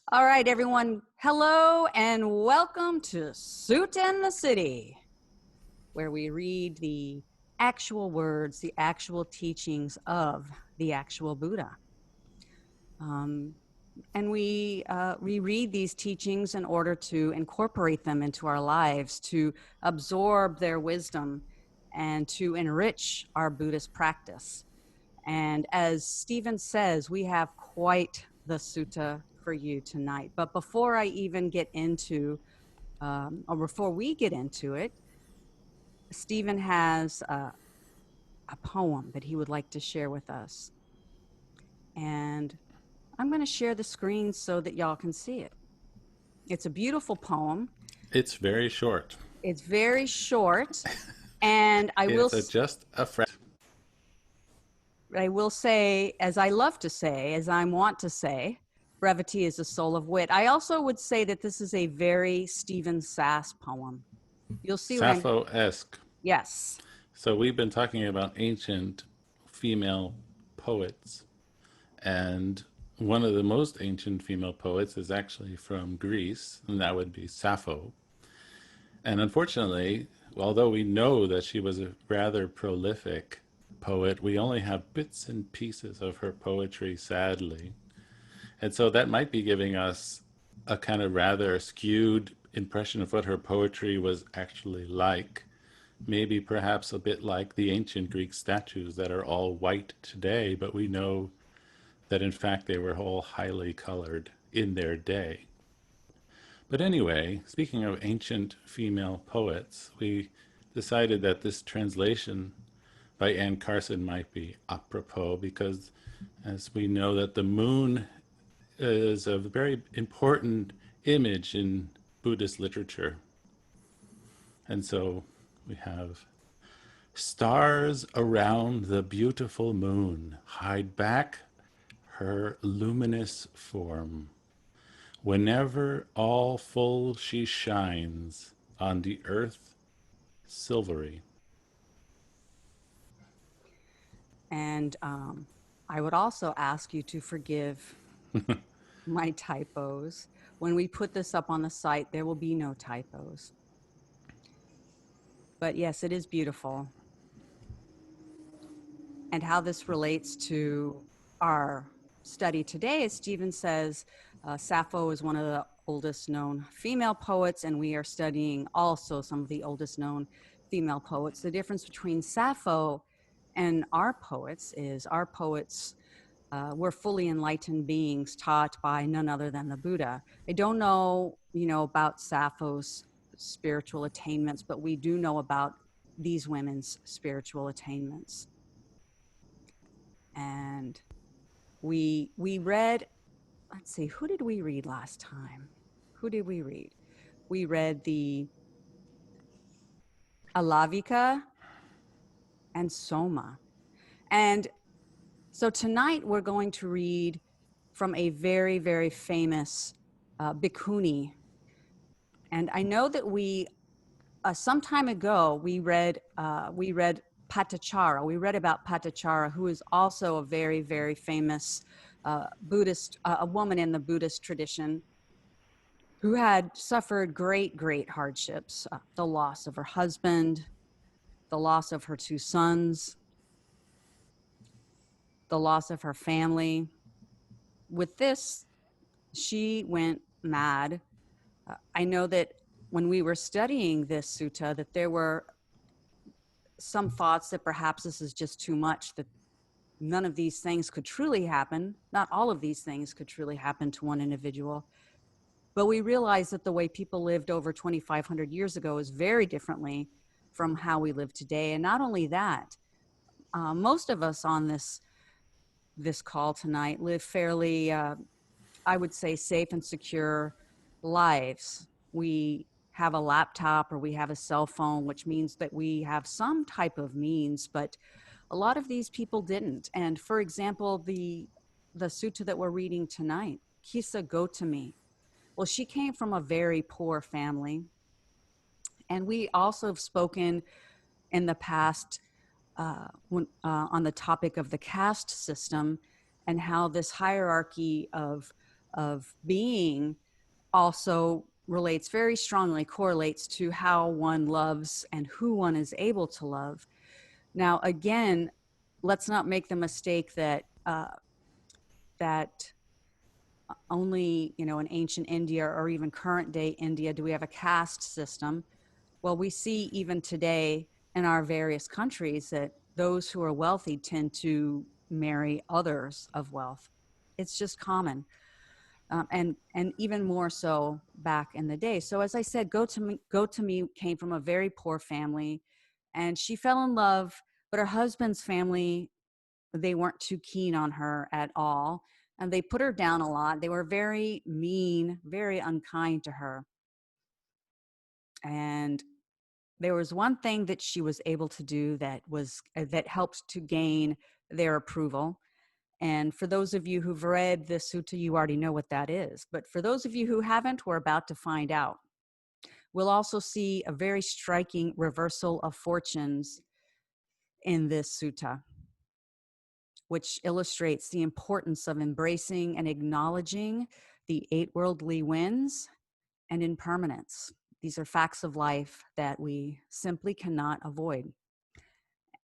All right, everyone. Hello and welcome to Sutta in the City, where we read the actual words, the actual teachings of the actual Buddha. And we reread these teachings in order to incorporate them into our lives, to absorb their wisdom, and to enrich our Buddhist practice. And as Stephen says, we have quite the sutta for you tonight. But before I even get into, or before we get into it, Stephen has a poem that he would like to share with us. And I'm going to share the screen so that y'all can see it. It's a beautiful poem. It's very short. It's very short. And Just a phrase. I will say, as I love to say, as I want to say, brevity is the soul of wit. I also would say that this is a very Stephen Sass poem. You'll see what Sappho-esque. Yes. So we've been talking about ancient female poets, and one of the most ancient female poets is actually from Greece, and that would be Sappho. And unfortunately, although we know that she was a rather prolific poet, we only have bits and pieces of her poetry, sadly. And so that might be giving us a kind of rather skewed impression of what her poetry was actually like. Maybe perhaps a bit like the ancient Greek statues that are all white today, but we know that in fact they were all highly colored in their day. But anyway, speaking of ancient female poets, we decided that this translation by Anne Carson might be apropos because, as we know, that the moon is a very important image in Buddhist literature. And so we have stars around the beautiful moon hide back her luminous form. Whenever all full she shines on the earth silvery. And I would also ask you to forgive my typos. When we put this up on the site, there will be no typos. But yes, it is beautiful. And how this relates to our study today, as Stephen says, Sappho is one of the oldest known female poets, and we are studying also some of the oldest known female poets. The difference between Sappho and our poets is our poets were fully enlightened beings taught by none other than the Buddha. I don't know, about Sappho's spiritual attainments, but we do know about these women's spiritual attainments. And we read, let's see, who did we read last time? Who did we read? We read the Alavika and Soma. And so tonight we're going to read from a very, very famous bhikkhuni. And I know that we, some time ago, we read Patachara. We read about Patachara, who is also a very, very famous Buddhist, a woman in the Buddhist tradition, who had suffered great, great hardships, the loss of her husband, the loss of her two sons, the loss of her family. With this, she went mad. I know that when we were studying this sutta, that there were some thoughts that perhaps this is just too much, that none of these things could truly happen. Not all of these things could truly happen to one individual. But we realize that the way people lived over 2,500 years ago is very differently from how we live today. And not only that, most of us on this call tonight live fairly, I would say, safe and secure lives. We have a laptop or we have a cell phone, which means that we have some type of means, but a lot of these people didn't. And for example, the sutta that we're reading tonight, Kisagotami, well, she came from a very poor family. And we also have spoken in the past on the topic of the caste system and how this hierarchy of of being also relates very strongly, correlates to how one loves and who one is able to love. Now, again, let's not make the mistake that that only, you know, in ancient India or even current day India do we have a caste system. Well, we see even today in our various countries that those who are wealthy tend to marry others of wealth. It's just common. And even more so back in the day. So as I said, Gotami came from a very poor family, and she fell in love, but her husband's family, they weren't too keen on her at all, and they put her down a lot. They were very mean, very unkind to her. And there was one thing that she was able to do that helped to gain their approval. And for those of you who've read the sutta, you already know what that is. But for those of you who haven't, we're about to find out. We'll also see a very striking reversal of fortunes in this sutta, which illustrates the importance of embracing and acknowledging the eight worldly winds and impermanence. These are facts of life that we simply cannot avoid.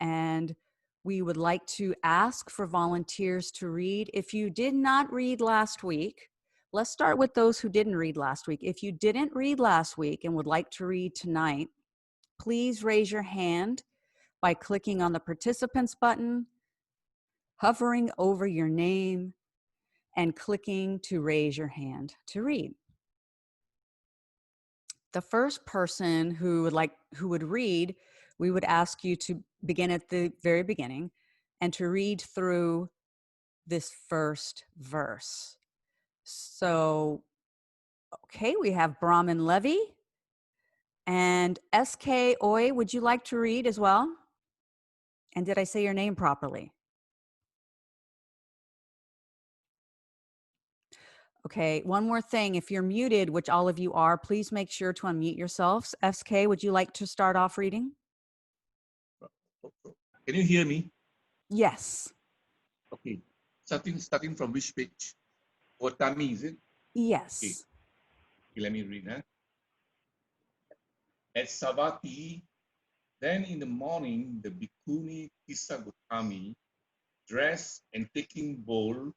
And we would like to ask for volunteers to read. If you did not read last week, let's start with those who didn't read last week. If you didn't read last week and would like to read tonight, please raise your hand by clicking on the participants button, hovering over your name, and clicking to raise your hand to read. The first person who would read, we would ask you to begin at the very beginning and to read through this first verse. So, okay, we have Brahmin Levy and SK Oi. Would you like to read as well? And did I say your name properly? Okay, one more thing. If you're muted, which all of you are, please make sure to unmute yourselves. SK, would you like to start off reading? Can you hear me? Yes. Okay. Starting from which page? Gotami, is it? Yes. Okay, let me read. At Savatthi, then in the morning, the Bhikkhuni Kisagotami, dressed and taking bowl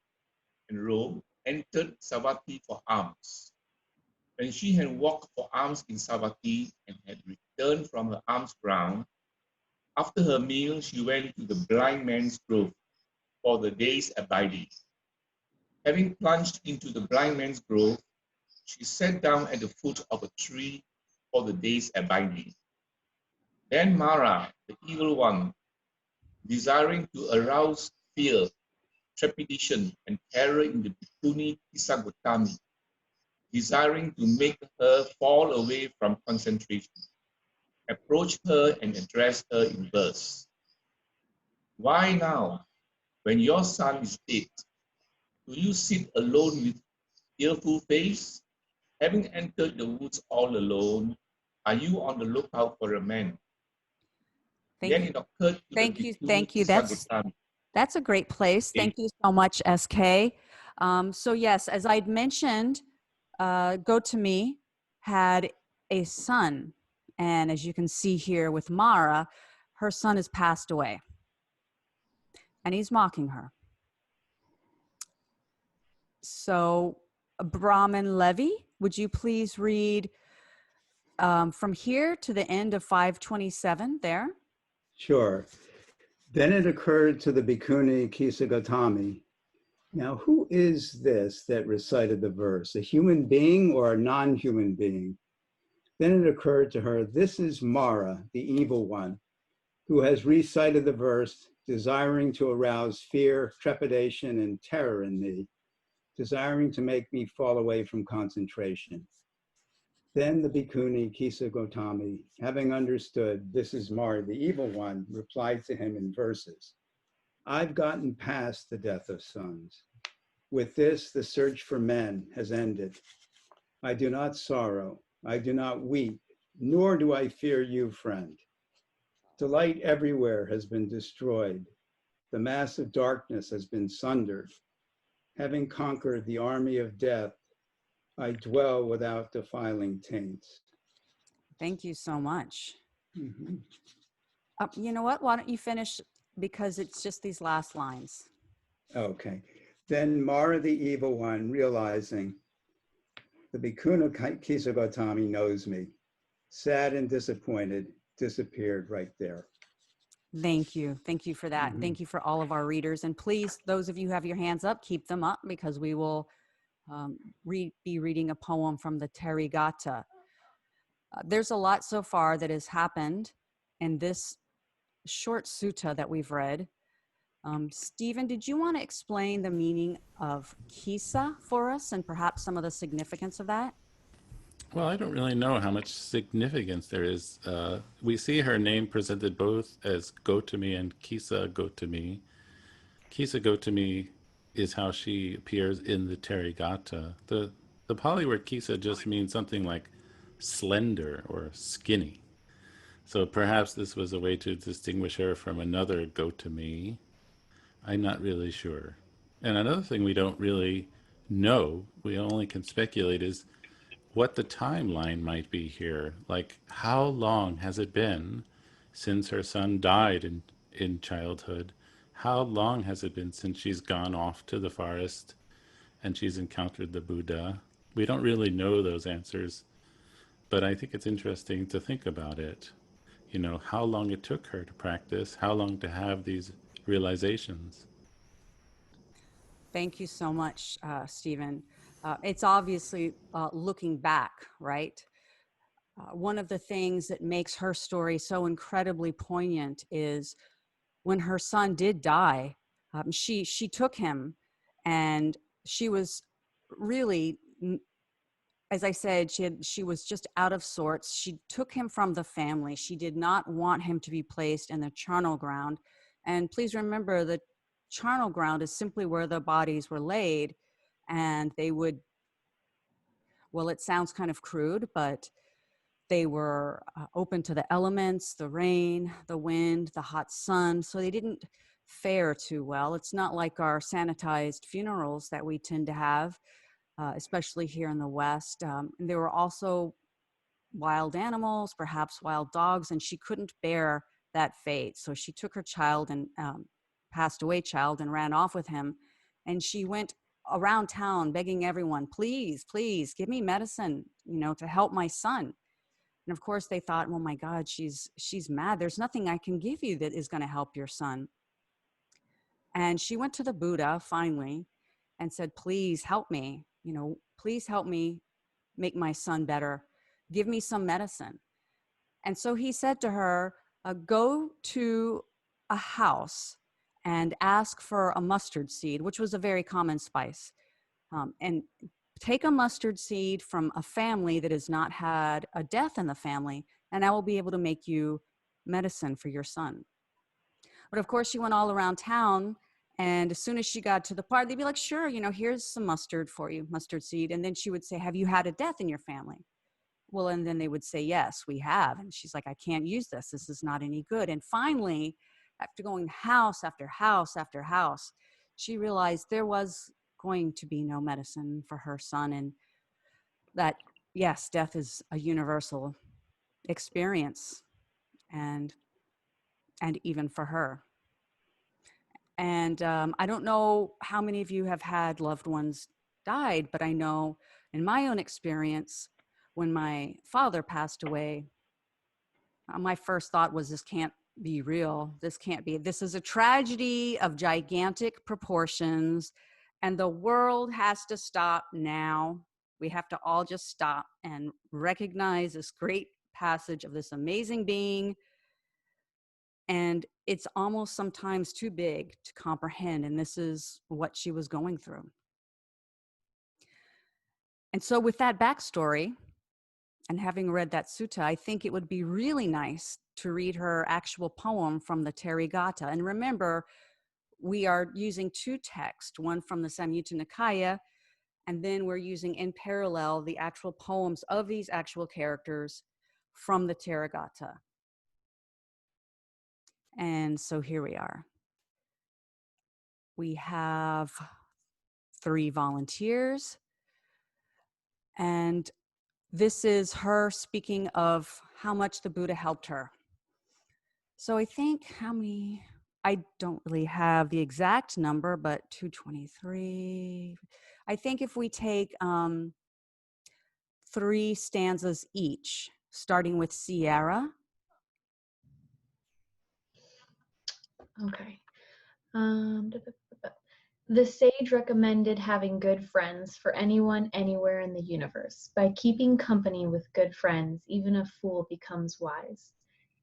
and robe, entered Savatthi for alms. When she had walked for alms in Savatthi and had returned from her alms ground, after her meal, she went to the blind man's grove for the day's abiding. Having plunged into the blind man's grove, she sat down at the foot of a tree for the day's abiding. Then Mara, the evil one, desiring to arouse fear, trepidation, and terror in the Bhikkhuni Kisagotami, desiring to make her fall away from concentration, approached her and addressed her in verse. Why now, when your son is dead, do you sit alone with tearful face? Having entered the woods all alone, are you on the lookout for a man? Thank Then you. it occurred to the Thank you. Bhikkhuni Thank you. Kisagotami. That's a great place. Okay. Thank you so much, SK. So yes, as I'd mentioned, Gotami had a son. And as you can see here with Mara, her son has passed away. And he's mocking her. So Brahmin Levy, would you please read from here to the end of 527 there? Sure. Then it occurred to the Bhikkhuni Kisagotami. Now, who is this that recited the verse? A human being or a non-human being? Then it occurred to her, this is Mara, the evil one, who has recited the verse, desiring to arouse fear, trepidation, and terror in me, desiring to make me fall away from concentration. Then the Bhikkhuni Kisagotami, having understood this is Mara, the evil one, replied to him in verses. I've gotten past the death of sons. With this, the search for men has ended. I do not sorrow, I do not weep, nor do I fear you, friend. Delight everywhere has been destroyed. The mass of darkness has been sundered. Having conquered the army of death, I dwell without defiling taints. Thank you so much. Mhm. You know what? Why don't you finish, because it's just these last lines. Okay. Then Mara, the evil one, realizing the Bhikkhuni Kisagotami knows me, sad and disappointed, disappeared right there. Thank you. Thank you for that. And thank you for all of our readers. And please, those of you who have your hands up, keep them up, because we will be reading a poem from the Therigatha. There's a lot so far that has happened in this short sutta that we've read. Stephen, did you want to explain the meaning of kisa for us and perhaps some of the significance of that? Well, I don't really know how much significance there is. We see her name presented both as Gotami and Kisagotami. Kisagotami is how she appears in the Therigatha. The Pali word Kisa just means something like slender or skinny. So perhaps this was a way to distinguish her from another Gotami. I'm not really sure. And another thing we don't really know, we only can speculate, is what the timeline might be here. Like, how long has it been since her son died in childhood? How long has it been since she's gone off to the forest and she's encountered the Buddha? We don't really know those answers, but I think it's interesting to think about it. You know, how long it took her to practice, how long to have these realizations. Thank you so much, Stephen. It's obviously looking back, right? One of the things that makes her story so incredibly poignant is when her son did die, she took him, and she was really, as I said, she was just out of sorts. She took him from the family. She did not want him to be placed in the charnel ground. And please remember, the charnel ground is simply where the bodies were laid, and they would, well, it sounds kind of crude, but they were open to the elements, the rain, the wind, the hot sun. So they didn't fare too well. It's not like our sanitized funerals that we tend to have, especially here in the West. And there were also wild animals, perhaps wild dogs, and she couldn't bear that fate. So she took her child and passed away child and ran off with him. And she went around town begging everyone, please, please give me medicine, to help my son. And of course they thought, oh my God, she's mad. There's nothing I can give you that is going to help your son. And she went to the Buddha finally and said, please help me, please help me make my son better. Give me some medicine. And so he said to her, go to a house and ask for a mustard seed, which was a very common spice. And take a mustard seed from a family that has not had a death in the family, and I will be able to make you medicine for your son. But of course, she went all around town, and as soon as she got to the part, they'd be like, sure, here's some mustard for you, mustard seed. And then she would say, have you had a death in your family? Well, and then they would say, yes, we have. And she's like, I can't use this. This is not any good. And finally, after going house after house after house, she realized there was going to be no medicine for her son, and that, yes, death is a universal experience, and even for her. And I don't know how many of you have had loved ones died, but I know in my own experience, when my father passed away, my first thought was, this can't be real. This is a tragedy of gigantic proportions, and the world has to stop now. We have to all just stop and recognize this great passage of this amazing being. And it's almost sometimes too big to comprehend. And this is what she was going through. And so with that backstory, and having read that sutta, I think it would be really nice to read her actual poem from the Therigatha. And remember, we are using two texts, one from the Samyutta Nikaya, and then we're using in parallel the actual poems of these actual characters from the Therigatha. And so here we are. We have 3 volunteers. And this is her speaking of how much the Buddha helped her. So I think how many, I don't really have the exact number, but 223. I think if we take 3 stanzas each, starting with Sierra. Okay. The sage recommended having good friends for anyone, anywhere in the universe. By keeping company with good friends, even a fool becomes wise.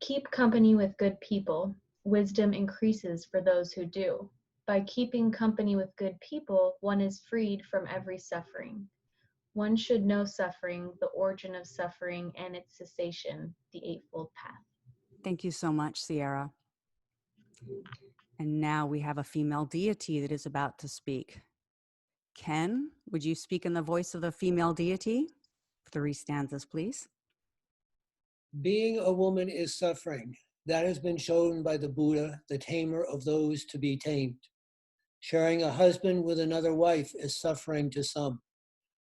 Keep company with good people. Wisdom increases for those who do. By keeping company with good people, one is freed from every suffering. One should know suffering, the origin of suffering and its cessation, the Eightfold Path. Thank you so much, Sierra. And now we have a female deity that is about to speak. Ken, would you speak in the voice of the female deity? 3 stanzas, please. Being a woman is suffering. That has been shown by the Buddha, the tamer of those to be tamed. Sharing a husband with another wife is suffering to some,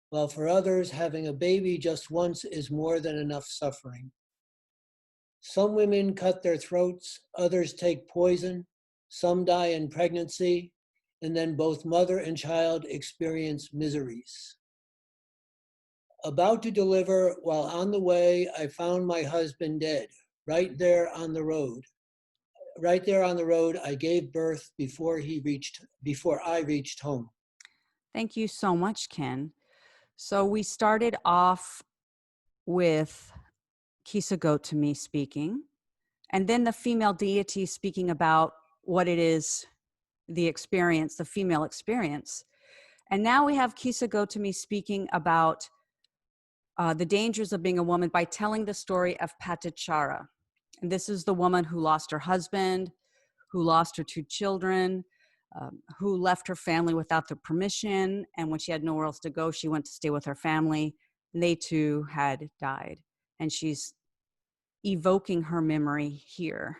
while for others, having a baby just once is more than enough suffering. Some women cut their throats, others take poison, some die in pregnancy, and then both mother and child experience miseries. About to deliver, while on the way, I found my husband dead, right there on the road. Right there on the road, I gave birth before I reached home. Thank you so much, Ken. So we started off with Kisagotami speaking, and then the female deity speaking about what it is, the experience, the female experience. And now we have Kisagotami speaking about the dangers of being a woman by telling the story of Patichara. And this is the woman who lost her husband, who lost her 2 children, who left her family without their permission. And when she had nowhere else to go, she went to stay with her family. And they too had died. And she's evoking her memory here.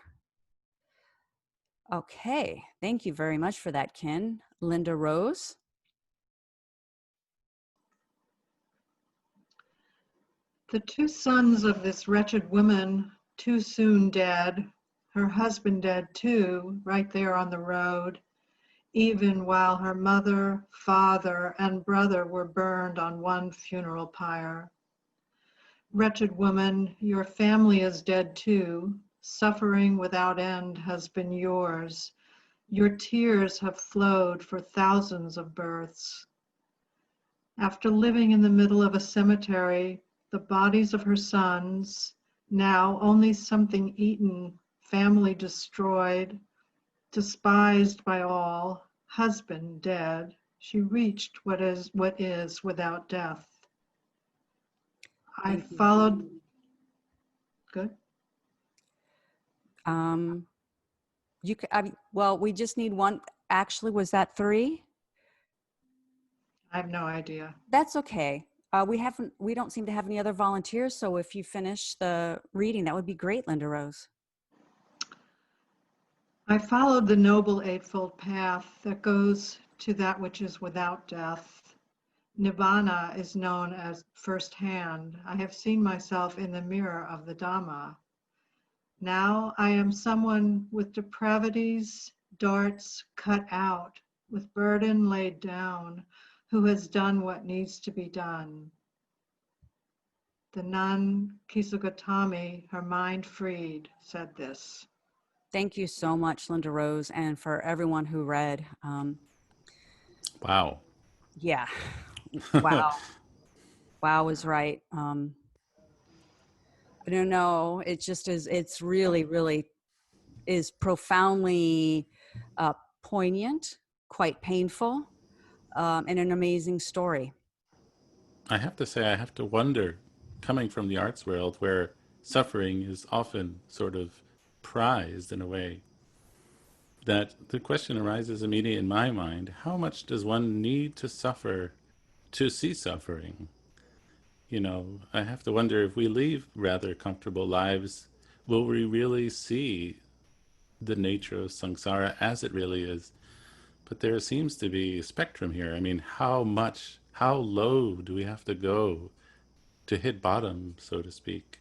Okay, thank you very much for that, Ken. Linda Rose. The 2 sons of this wretched woman, too soon dead, her husband dead too, right there on the road, even while her mother, father, and brother were burned on one funeral pyre. Wretched woman, your family is dead too. Suffering without end has been yours. Your tears have flowed for thousands of births. After living in the middle of a cemetery, the bodies of her sons, now only something eaten, family destroyed, despised by all, husband dead, she reached what is without death. I followed. Good. You could, well, we just need one. Actually, was that 3? I have no idea. That's okay. We don't seem to have any other volunteers. So if you finish the reading, that would be great, Linda Rose. I followed the noble eightfold path that goes to that which is without death. Nibbana is known as firsthand. I have seen myself in the mirror of the Dhamma. Now I am someone with depravities, darts cut out, with burden laid down, who has done what needs to be done. The nun, Kisagotami, her mind freed, said this. Thank you so much, Linda Rose, and for everyone who read. Wow. Yeah. Wow. Wow is right. I don't know. It just is. It's really, really is profoundly poignant, quite painful, and an amazing story. I have to say, I have to wonder, coming from the arts world where suffering is often sort of prized in a way, that the question arises immediately in my mind, how much does one need to suffer to see suffering? You know, I have to wonder, if we lead rather comfortable lives, will we really see the nature of samsara as it really is? But there seems to be a spectrum here. I mean, how low do we have to go to hit bottom, so to speak?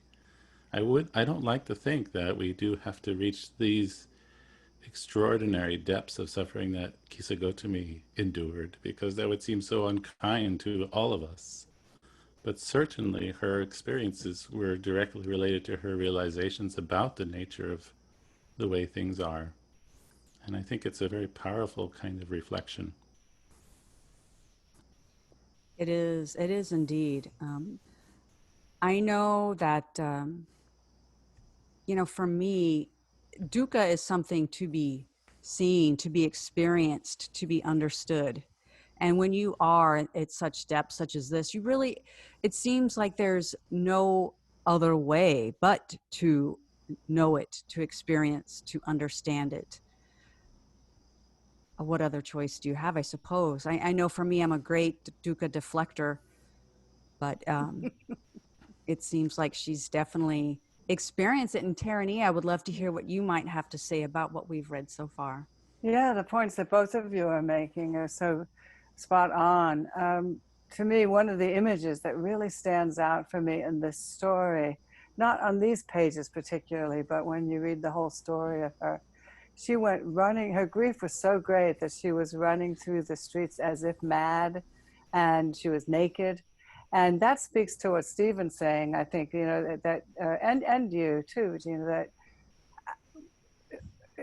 I don't like to think that we do have to reach these extraordinary depths of suffering that Kisagotami endured, because that would seem so unkind to all of us. But certainly her experiences were directly related to her realizations about the nature of the way things are. And I think it's a very powerful kind of reflection. It is indeed. I know that, for me, dukkha is something to be seen, to be experienced, to be understood. And when you are at such depth such as this, it seems like there's no other way but to know it, to experience, to understand it. What other choice do you have, I suppose? I know for me, I'm a great dukkha deflector, but it seems like she's definitely experienced it. And Tarani, I would love to hear what you might have to say about what we've read so far. Yeah, the points that both of you are making are so spot on. To me, one of the images that really stands out for me in this story, not on these pages particularly, but when you read the whole story of her, she went running. Her grief was so great that she was running through the streets as if mad, and she was naked. And that speaks to what Stephen's saying, I think, and you too, Gina, that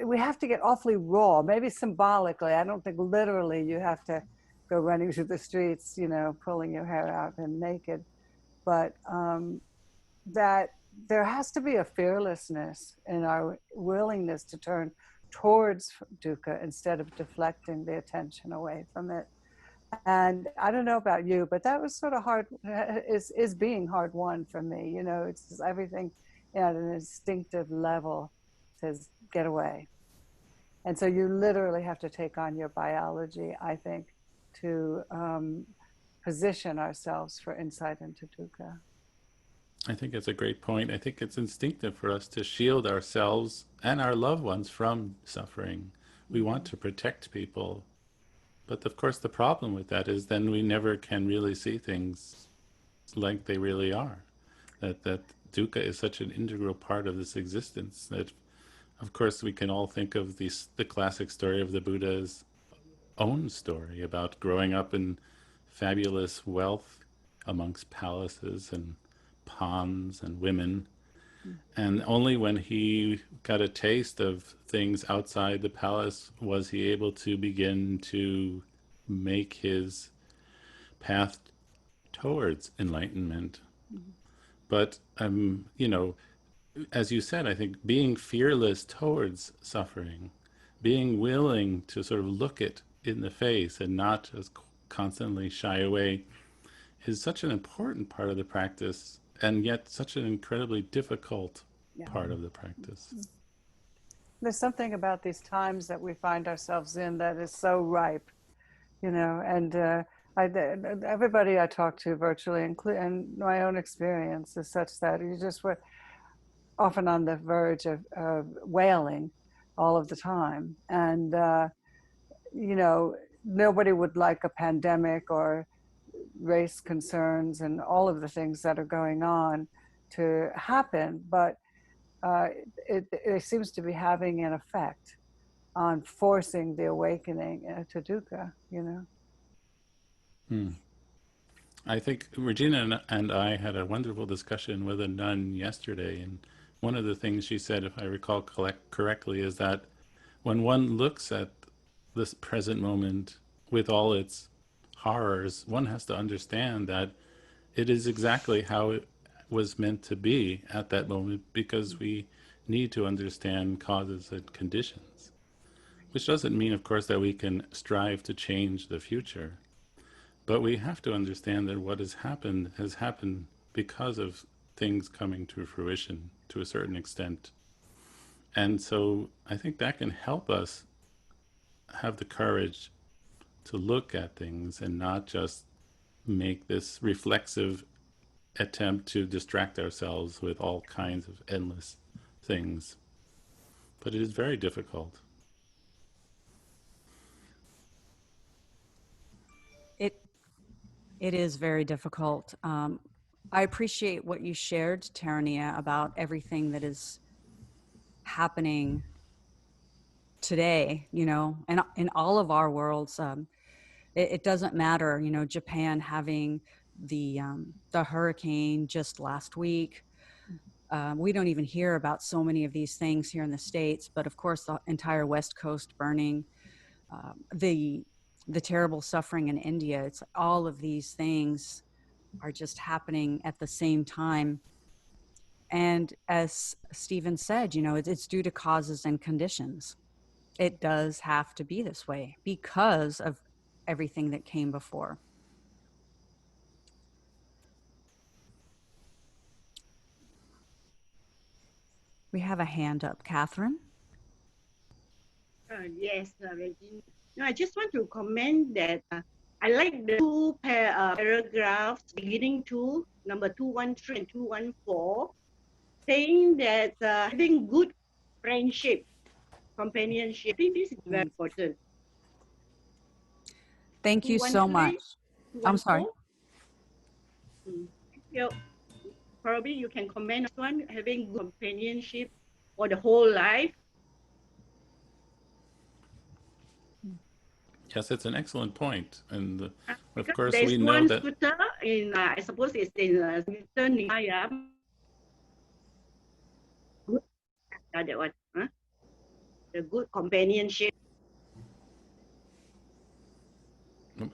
we have to get awfully raw, maybe symbolically. I don't think literally you have to go running through the streets, pulling your hair out and naked, but that there has to be a fearlessness in our willingness to turn towards dukkha instead of deflecting the attention away from it. And I don't know about you, but that was sort of hard, is being hard won for me. It's just everything at an instinctive level says, get away. And so you literally have to take on your biology, I think, to position ourselves for insight into dukkha. I think it's a great point. I think it's instinctive for us to shield ourselves and our loved ones from suffering. We want to protect people. But of course, the problem with that is then we never can really see things like they really are. That dukkha is such an integral part of this existence that, of course, we can all think of the classic story of the Buddha's own story about growing up in fabulous wealth amongst palaces and ponds and women. And only when he got a taste of things outside the palace was he able to begin to make his path towards enlightenment. But, as you said, I think being fearless towards suffering, being willing to sort of look it in the face and not just constantly shy away, is such an important part of the practice, and yet such an incredibly difficult part of the practice. There's something about these times that we find ourselves in that is so ripe, and everybody I talk to virtually, and my own experience is such that you just were often on the verge of wailing all of the time. And, nobody would like a pandemic or race concerns and all of the things that are going on to happen, but it seems to be having an effect on forcing the awakening to dukkha, I think Regina and I had a wonderful discussion with a nun yesterday, and one of the things she said, if I recall correctly, is that when one looks at this present moment with all its horrors, one has to understand that it is exactly how it was meant to be at that moment, because we need to understand causes and conditions. Which doesn't mean, of course, that we can strive to change the future. But we have to understand that what has happened because of things coming to fruition to a certain extent. And so I think that can help us have the courage to look at things and not just make this reflexive attempt to distract ourselves with all kinds of endless things. But it is very difficult. It is very difficult. I appreciate what you shared, Tarania, about everything that is happening today, you know, and in all of our worlds. It doesn't matter, you know, Japan having the hurricane just last week. We don't even hear about so many of these things here in the States, but of course, the entire West Coast burning, the terrible suffering in India. It's all of these things are just happening at the same time. And as Stephen said, you know, it's due to causes and conditions. It does have to be this way because of everything that came before. We have a hand up, Catherine. Yes, Regina. No, I just want to comment that I like the two paragraphs beginning to number 213 and 214, saying that having good friendship, companionship, I think this is very important. Thank you so much. I'm sorry. You, probably you can comment on one, having good companionship for the whole life. Yes, it's an excellent point. And of Because course, there's we know one that. sutta in, I suppose it's in Samyutta Nikaya. That one, huh? The good companionship.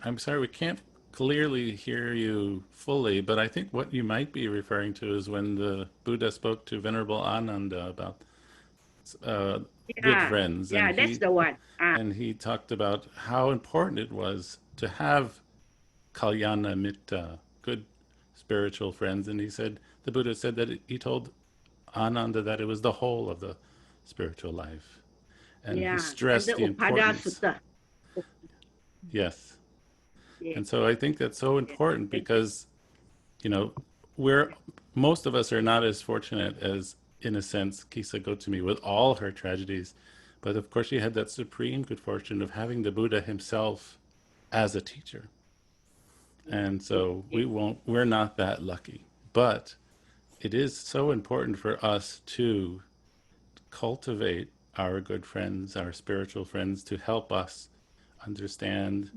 I'm sorry, we can't clearly hear you fully, but I think what you might be referring to is when the Buddha spoke to Venerable Ananda about good friends, Yeah, that's the one. and he talked about how important it was to have kalyana mitta, good spiritual friends, and he said the Buddha said that he told Ananda that it was the whole of the spiritual life, and he stressed the importance. Yes. And so I think that's so important because, you know, most of us are not as fortunate as, in a sense, Kisagotami with all her tragedies. But of course, she had that supreme good fortune of having the Buddha himself as a teacher. And so we're not that lucky. But it is so important for us to cultivate our good friends, our spiritual friends, to help us understand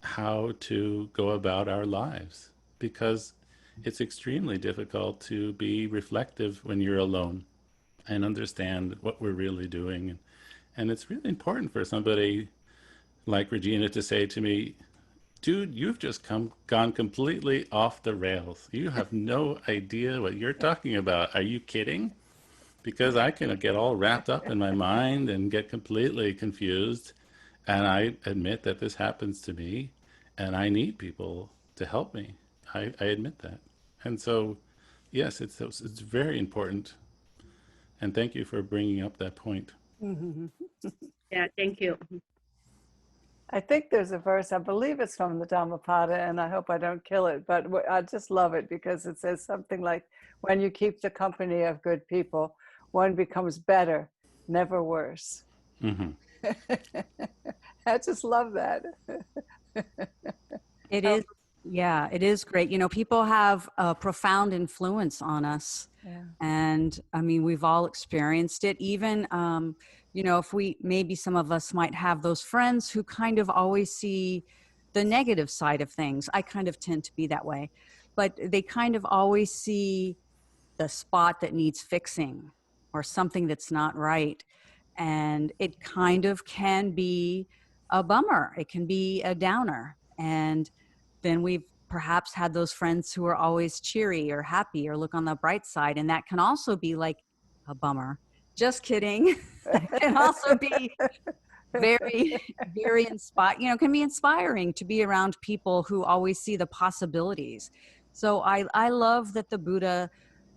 how to go about our lives, because it's extremely difficult to be reflective when you're alone and understand what we're really doing. And it's really important for somebody like Regina to say to me, dude, you've just gone completely off the rails. You have no idea what you're talking about. Are you kidding? Because I can get all wrapped up in my mind and get completely confused. And I admit that this happens to me, and I need people to help me. I admit that. And so, yes, it's very important. And thank you for bringing up that point. Yeah, thank you. I think there's a verse, I believe it's from the Dhammapada, and I hope I don't kill it, but I just love it because it says something like, when you keep the company of good people, one becomes better, never worse. Mm-hmm. I just love that. It is, yeah, it is great. You know, people have a profound influence on us. Yeah. And I mean, we've all experienced it. Even, you know, if maybe some of us might have those friends who kind of always see the negative side of things. I kind of tend to be that way, but they kind of always see the spot that needs fixing or something that's not right. And it kind of can be a bummer. It can be a downer. And then we've perhaps had those friends who are always cheery or happy or look on the bright side. And that can also be like a bummer. Just kidding. That can also be very, very can be inspiring to be around people who always see the possibilities. So I love that the Buddha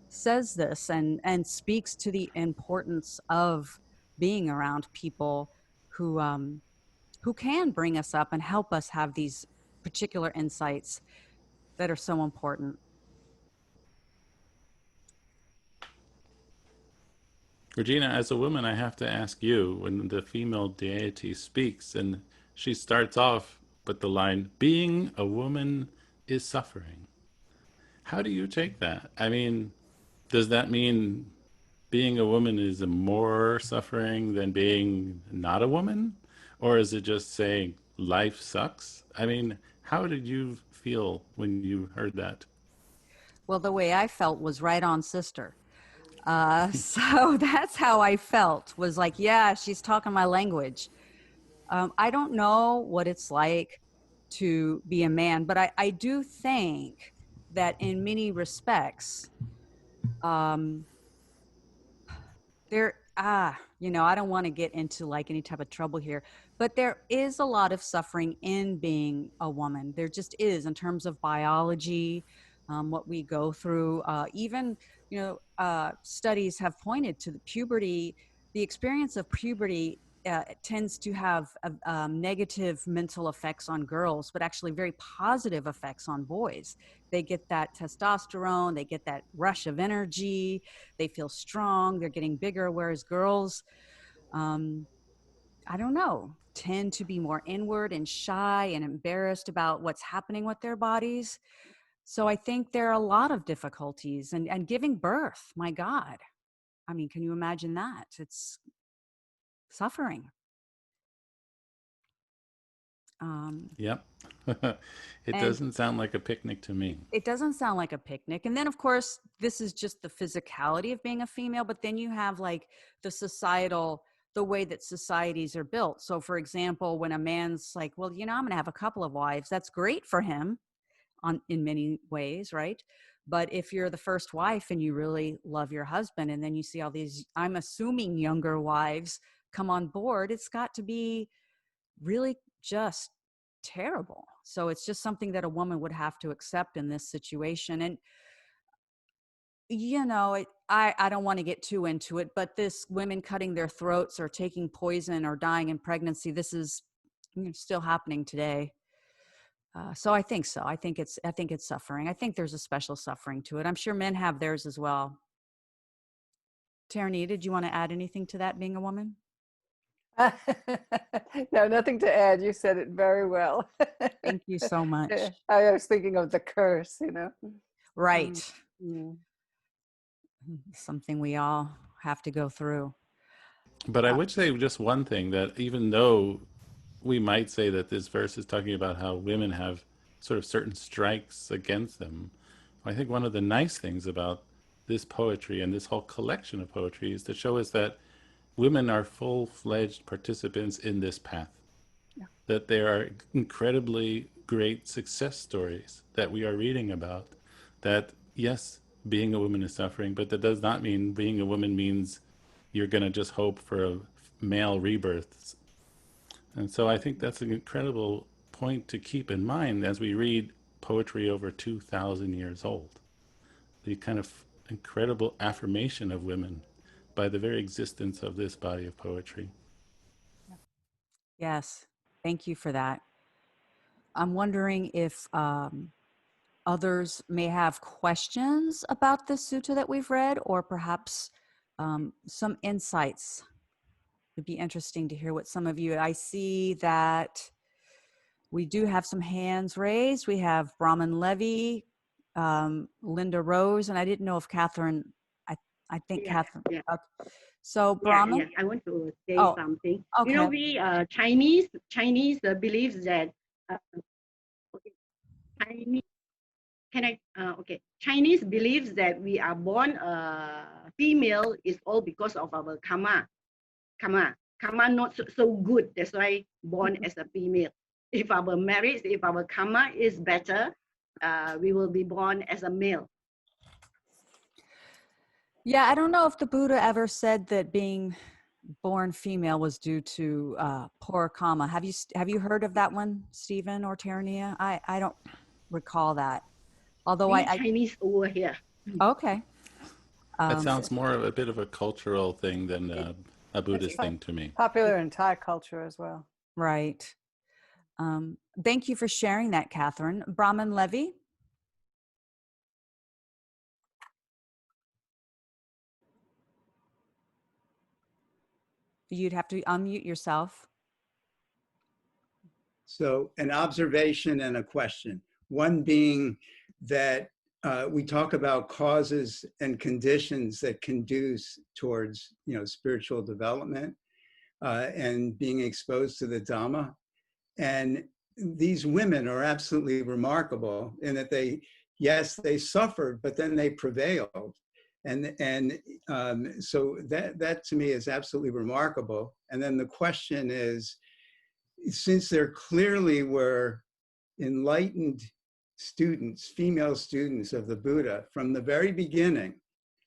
says this and speaks to the importance of being around people who can bring us up and help us have these particular insights that are so important. Regina, as a woman, I have to ask you, when the female deity speaks and she starts off but the line, being a woman is suffering. How do you take that? I mean, does that mean being a woman is more suffering than being not a woman? Or is it just saying life sucks? I mean, how did you feel when you heard that? Well, the way I felt was right on, sister. So that's how I felt, was like, yeah, she's talking my language. I don't know what it's like to be a man, but I do think that in many respects, um, there, I don't want to get into like any type of trouble here, but there is a lot of suffering in being a woman. There just is, in terms of biology, what we go through. Even, studies have pointed to the puberty, the experience of puberty. It tends to have negative mental effects on girls, but actually very positive effects on boys. They get that testosterone, they get that rush of energy, they feel strong, they're getting bigger, whereas girls, I don't know, tend to be more inward and shy and embarrassed about what's happening with their bodies. So I think there are a lot of difficulties, and giving birth, my God. I mean, can you imagine that? It's suffering. Yep. It And doesn't sound like a picnic to me. it doesn't sound like a picnic. And then, of course, this is just the physicality of being a female, but then you have like the way that societies are built. So, for example, when a man's like, well, I'm going to have a couple of wives, that's great for him in many ways, right? But if you're the first wife and you really love your husband, and then you see all these, I'm assuming, younger wives come on board, it's got to be really just terrible. So it's just something that a woman would have to accept in this situation. And I don't want to get too into it, but this women cutting their throats or taking poison or dying in pregnancy, this is still happening today. So I think so. I think it's suffering. I think there's a special suffering to it. I'm sure men have theirs as well. Tierney, did you want to add anything to that, being a woman? No, nothing to add. You said it very well. Thank you so much. I was thinking of the curse, Right. Mm. Something we all have to go through. But I would say just one thing, that even though we might say that this verse is talking about how women have sort of certain strikes against them, I think one of the nice things about this poetry and this whole collection of poetry is to show us that women are full-fledged participants in this path. Yeah. That there are incredibly great success stories that we are reading about. That, yes, being a woman is suffering, but that does not mean being a woman means you're going to just hope for a male rebirth. And so I think that's an incredible point to keep in mind as we read poetry over 2,000 years old. The kind of incredible affirmation of women by the very existence of this body of poetry. Yes. Thank you for that. I'm wondering if others may have questions about this sutta that we've read, or perhaps some insights. It'd be interesting to hear what some of you, I see that we do have some hands raised. We have Brahman Levy, Linda Rose, and I didn't know if Catherine, I think Yeah, Catherine. yeah. Okay. So Yeah, Brahman. yeah. I want to say Oh, something. okay. We Chinese believes that okay, Chinese can I okay Chinese believes that we are born female is all because of our karma not so good. That's why born as a female. If our marriage, if our karma is better, we will be born as a male. Yeah, I don't know if the Buddha ever said that being born female was due to poor karma. Have you heard of that one, Stephen or Terania? I don't recall that. Although We I Chinese over here. okay. That sounds more of a bit of a cultural thing than a Buddhist That's thing to me. popular in Thai culture as well. Right. Thank you for sharing that, Catherine. Brahman Levy. You'd have to unmute yourself. So an observation and a question. One being that we talk about causes and conditions that conduce towards, spiritual development and being exposed to the Dhamma. And these women are absolutely remarkable in that yes, they suffered, but then they prevailed. And so that to me is absolutely remarkable. And then the question is, since there clearly were enlightened students, female students of the Buddha from the very beginning,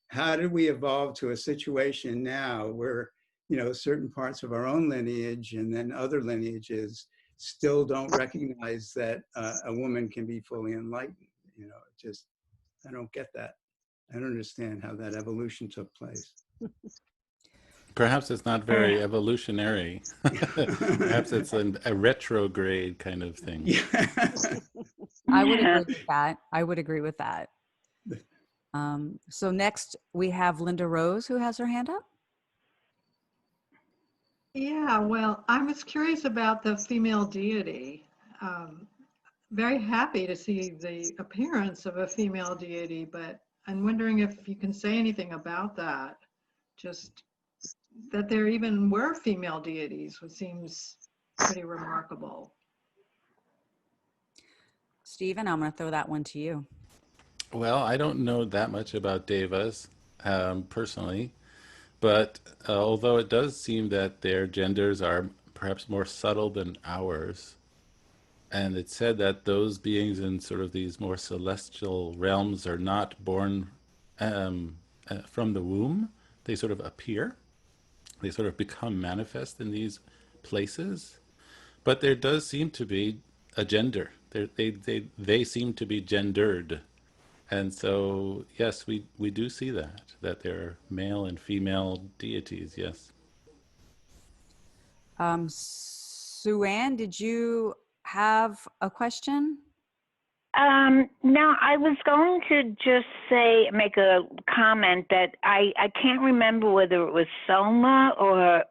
how did we evolve to a situation now where, certain parts of our own lineage and then other lineages still don't recognize that a woman can be fully enlightened? I don't get that. I don't understand how that evolution took place. Perhaps it's not very evolutionary. Perhaps it's a retrograde kind of thing. Yeah. I would agree with that. I would agree with that. So next we have Linda Rose, who has her hand up. Yeah, well, I was curious about the female deity. Very happy to see the appearance of a female deity, but I'm wondering if you can say anything about that. Just that there even were female deities, which seems pretty remarkable. Stephen, I'm going to throw that one to you. Well, I don't know that much about devas personally, but although it does seem that their genders are perhaps more subtle than ours, and it's said that those beings in sort of these more celestial realms are not born from the womb. They sort of appear. They sort of become manifest in these places. But there does seem to be a gender. They seem to be gendered. And so, yes, we do see that there are male and female deities, yes. Sue-Ann, did you have a question? No, I was going to just make a comment that I can't remember whether it was Soma or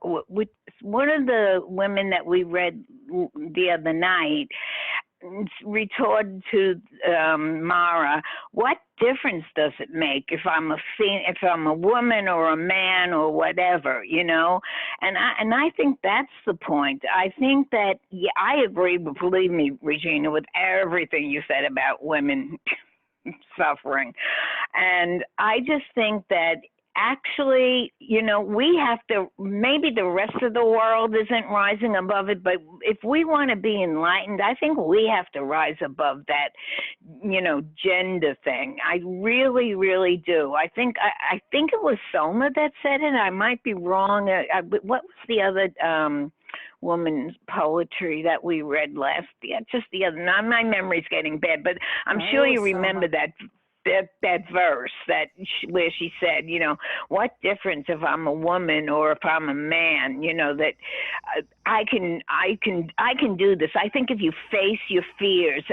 one of the women that we read the other night retorted to Mara, what difference does it make if I'm a woman or a man or whatever, And I think that's the point. I think that I agree, believe me, Regina, with everything you said about women suffering, and I just think that actually, we have to, maybe the rest of the world isn't rising above it, but if we want to be enlightened, I think we have to rise above that, gender thing. I really, really do. I think it was Soma that said it. I might be wrong. What was the other woman's poetry that we read last? Just the other. Now my memory's getting bad, but I'm sure you remember that verse where she said, what difference if I'm a woman or if I'm a man, that I can do this. I think if you face your fears,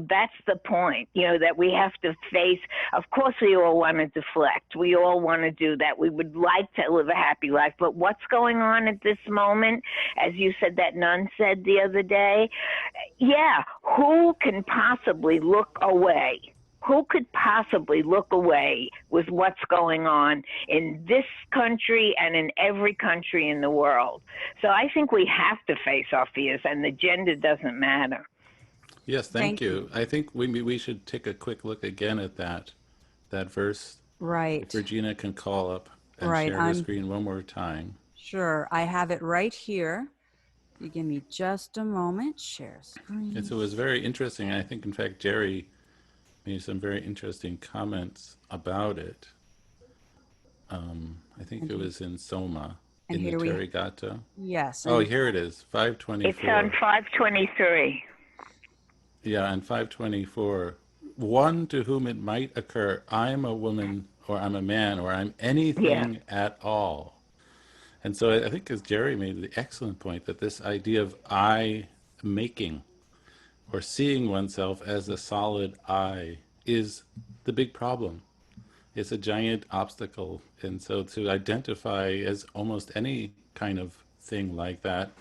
that's the point, that we have to face. Of course, we all want to deflect. We all want to do that. We would like to live a happy life, but what's going on at this moment, as you said, that nun said the other day, who can possibly look away? Who could possibly look away with what's going on in this country and in every country in the world? So I think we have to face our fears, and the gender doesn't matter. Yes, thank you. I think we should take a quick look again at that verse. Right. If Regina can call up and share her screen one more time. Sure. I have it right here. You give me just a moment. Share screen. And so it was very interesting. I think, in fact, Jerry made some very interesting comments about it. I think it was in Soma, in the Therigatha. Yes. Oh, here it is, 524. It's on 523. Yeah, on 524. One to whom it might occur, I'm a woman, or I'm a man, or I'm anything at all. And so I think, as Jerry made the excellent point, that this idea of I making, or seeing oneself as a solid I, is the big problem. It's a giant obstacle. And so to identify as almost any kind of thing like that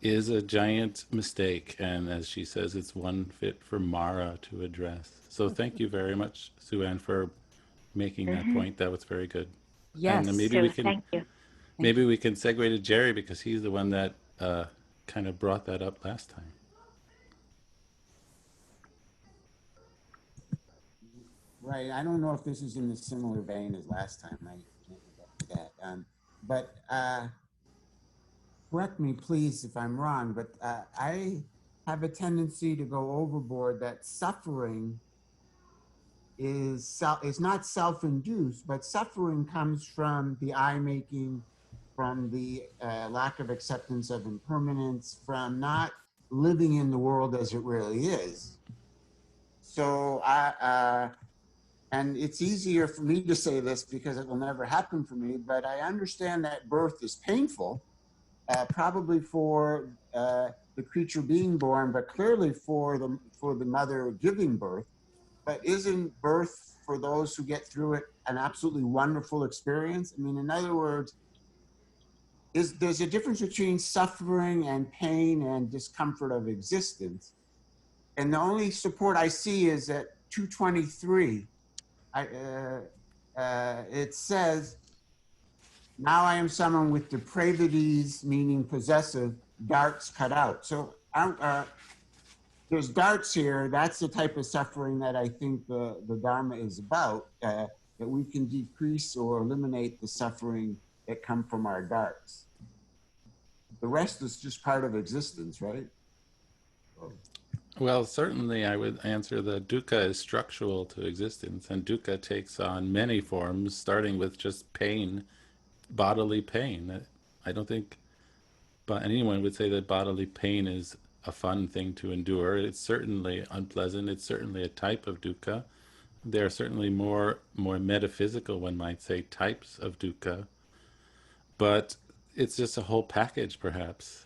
is a giant mistake. And as she says, it's one fit for Mara to address. So thank you very much, Sue Ann, for making that point. That was very good. And Yes. maybe we Too. can Thank you. maybe we can segue to Jerry because he's the one that kind of brought that up last time. Right. I don't know if this is in the similar vein as last time. I can't remember that. But correct me, please, if I'm wrong. But I have a tendency to go overboard that suffering is not self-induced, but suffering comes from the I-making, from the lack of acceptance of impermanence, from not living in the world as it really is. So and it's easier for me to say this because it will never happen for me, but I understand that birth is painful, probably for the creature being born, but clearly for the mother giving birth. But isn't birth, for those who get through it, an absolutely wonderful experience? I mean, in other words, there's a difference between suffering and pain and discomfort of existence. And the only support I see is at 223. It says, now I am someone with depravities, meaning possessive, darts cut out. So there's darts here. That's the type of suffering that I think the Dharma is about, that we can decrease or eliminate the suffering that come from our darts. The rest is just part of existence, right? Well, certainly I would answer that dukkha is structural to existence, and dukkha takes on many forms, starting with just pain, bodily pain. I don't think anyone would say that bodily pain is a fun thing to endure. It's certainly unpleasant. It's certainly a type of dukkha. There are certainly more metaphysical, one might say, types of dukkha, but it's just a whole package, perhaps.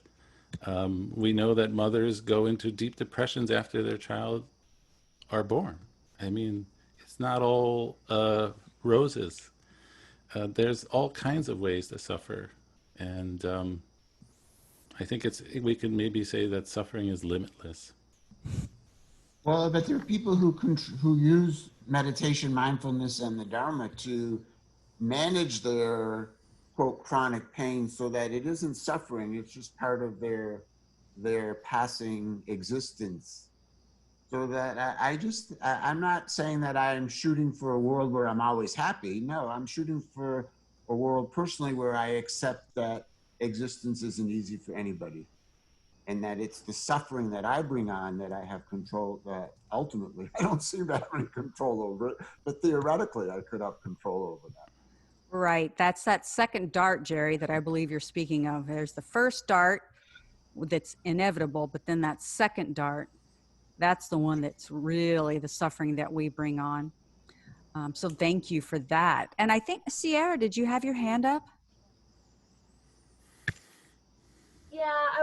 We know that mothers go into deep depressions after their child are born. I mean, it's not all roses. There's all kinds of ways to suffer, and I think we can maybe say that suffering is limitless. Well, but there are people who use meditation, mindfulness, and the Dharma to manage their, quote, chronic pain so that it isn't suffering, it's just part of their passing existence. So that I'm not saying that I'm shooting for a world where I'm always happy. No, I'm shooting for a world personally where I accept that existence isn't easy for anybody, and that it's the suffering that I bring on that I have control, that ultimately I don't seem to have any control over it, but theoretically I could have control over that. Right. That's that second dart, Jerry, that I believe you're speaking of. There's the first dart that's inevitable, but then that second dart, that's the one that's really the suffering that we bring on. So thank you for that. And I think, Sierra, did you have your hand up? Yeah, I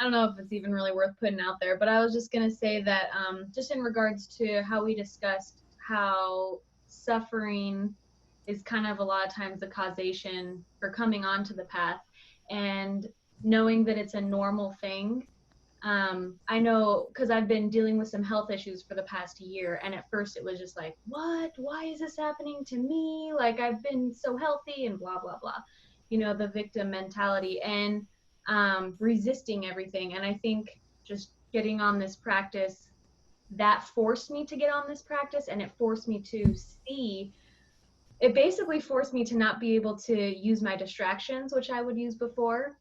don't know if it's even really worth putting out there, but I was just going to say that just in regards to how we discussed how suffering is kind of a lot of times the causation for coming onto the path, and knowing that it's a normal thing. I know because I've been dealing with some health issues for the past year, and at first it was just like, what? Why is this happening to me? Like, I've been so healthy and blah, blah, blah. You know, the victim mentality and resisting everything. And I think just getting on this practice, that forced me to get on this practice, and it forced me to see, it basically forced me to not be able to use my distractions, which I would use before,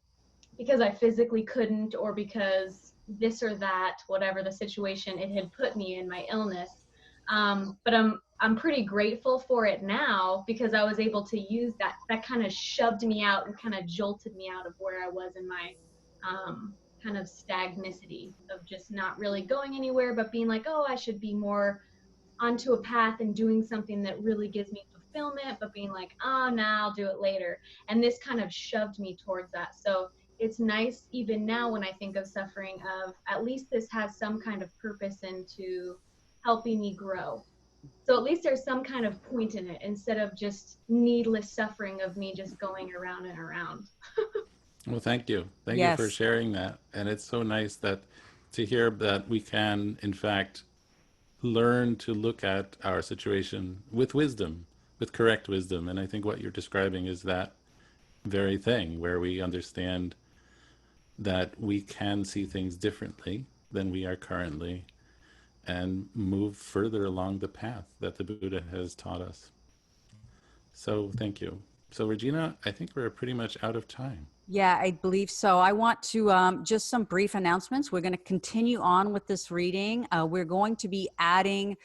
because I physically couldn't, or because this or that, whatever the situation it had put me in, my illness. But I'm pretty grateful for it now, because I was able to use that. That kind of shoved me out and kind of jolted me out of where I was in my kind of stagnicity of just not really going anywhere, but being like, oh, I should be more onto a path and doing something that really gives me fulfillment, but being like, oh, no, I'll do it later. And this kind of shoved me towards that. So it's nice even now when I think of suffering, of at least this has some kind of purpose into helping me grow. So at least there's some kind of point in it, instead of just needless suffering of me just going around and around. Well, thank you. Thank you for Yes. sharing that. And it's so nice that to hear that we can, in fact, learn to look at our situation with wisdom, with correct wisdom. And I think what you're describing is that very thing where we understand that we can see things differently than we are currently and move further along the path that the Buddha has taught us. So thank you. So Regina, I think we're pretty much out of time. Yeah, I believe so. I want to just some brief announcements. We're going to continue on with this reading. We're going to be adding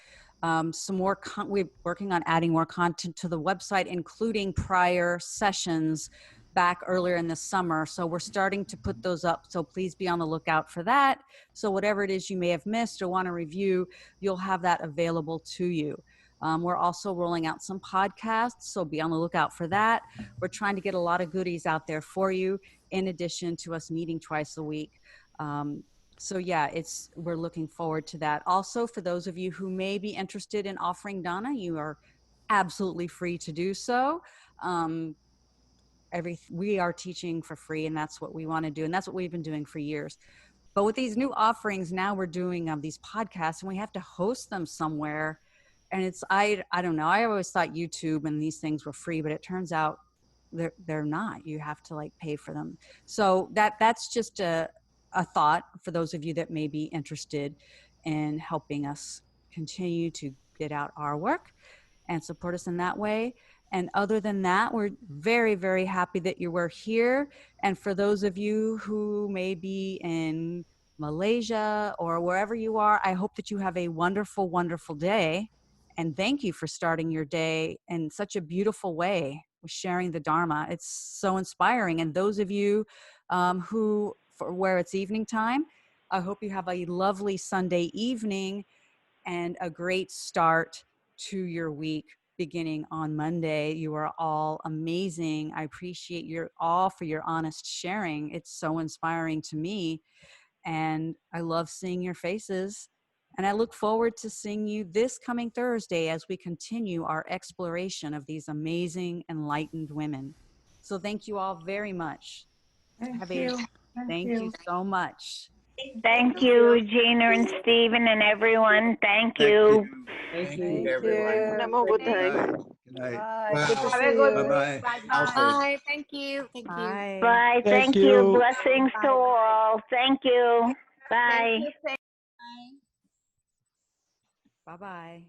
some more, we're working on adding more content to the website, including prior sessions back earlier in the summer. So we're starting to put those up. So please be on the lookout for that. So whatever it is you may have missed or want to review, you'll have that available to you. We're also rolling out some podcasts, so be on the lookout for that. We're trying to get a lot of goodies out there for you, in addition to us meeting twice a week. So yeah, we're looking forward to that. Also, for those of you who may be interested in offering dana, you are absolutely free to do so. We are teaching for free, and that's what we want to do, and that's what we've been doing for years. But with these new offerings, now we're doing these podcasts, and we have to host them somewhere. And I don't know. I always thought YouTube and these things were free, but it turns out they're not. You have to like pay for them. So that's just a thought for those of you that may be interested in helping us continue to get out our work and support us in that way. And other than that, we're very, very happy that you were here. And for those of you who may be in Malaysia or wherever you are, I hope that you have a wonderful, wonderful day. And thank you for starting your day in such a beautiful way with sharing the Dharma. It's so inspiring. And those of you where it's evening time, I hope you have a lovely Sunday evening and a great start to your week beginning on Monday. You are all amazing. I appreciate you all for your honest sharing. It's so inspiring to me. And I love seeing your faces. And I look forward to seeing you this coming Thursday as we continue our exploration of these amazing enlightened women. So thank you all very much. Thank you. Thank you so much. Thank you, Gina and Stephen and everyone. Thank Thank you. you. Thank Thank you, everyone. you. Namo Buddhaya. Good night. Bye. Good to Wow. see Have a good you. Bye-bye. Bye-bye. Bye. Thank you. Thank you. Bye. Bye. Thank Thank you. you. Blessings to all. Thank you. Thank Bye. you. Bye-bye.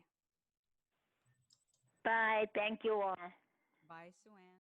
Bye. Thank you all. Bye, Sue Ann.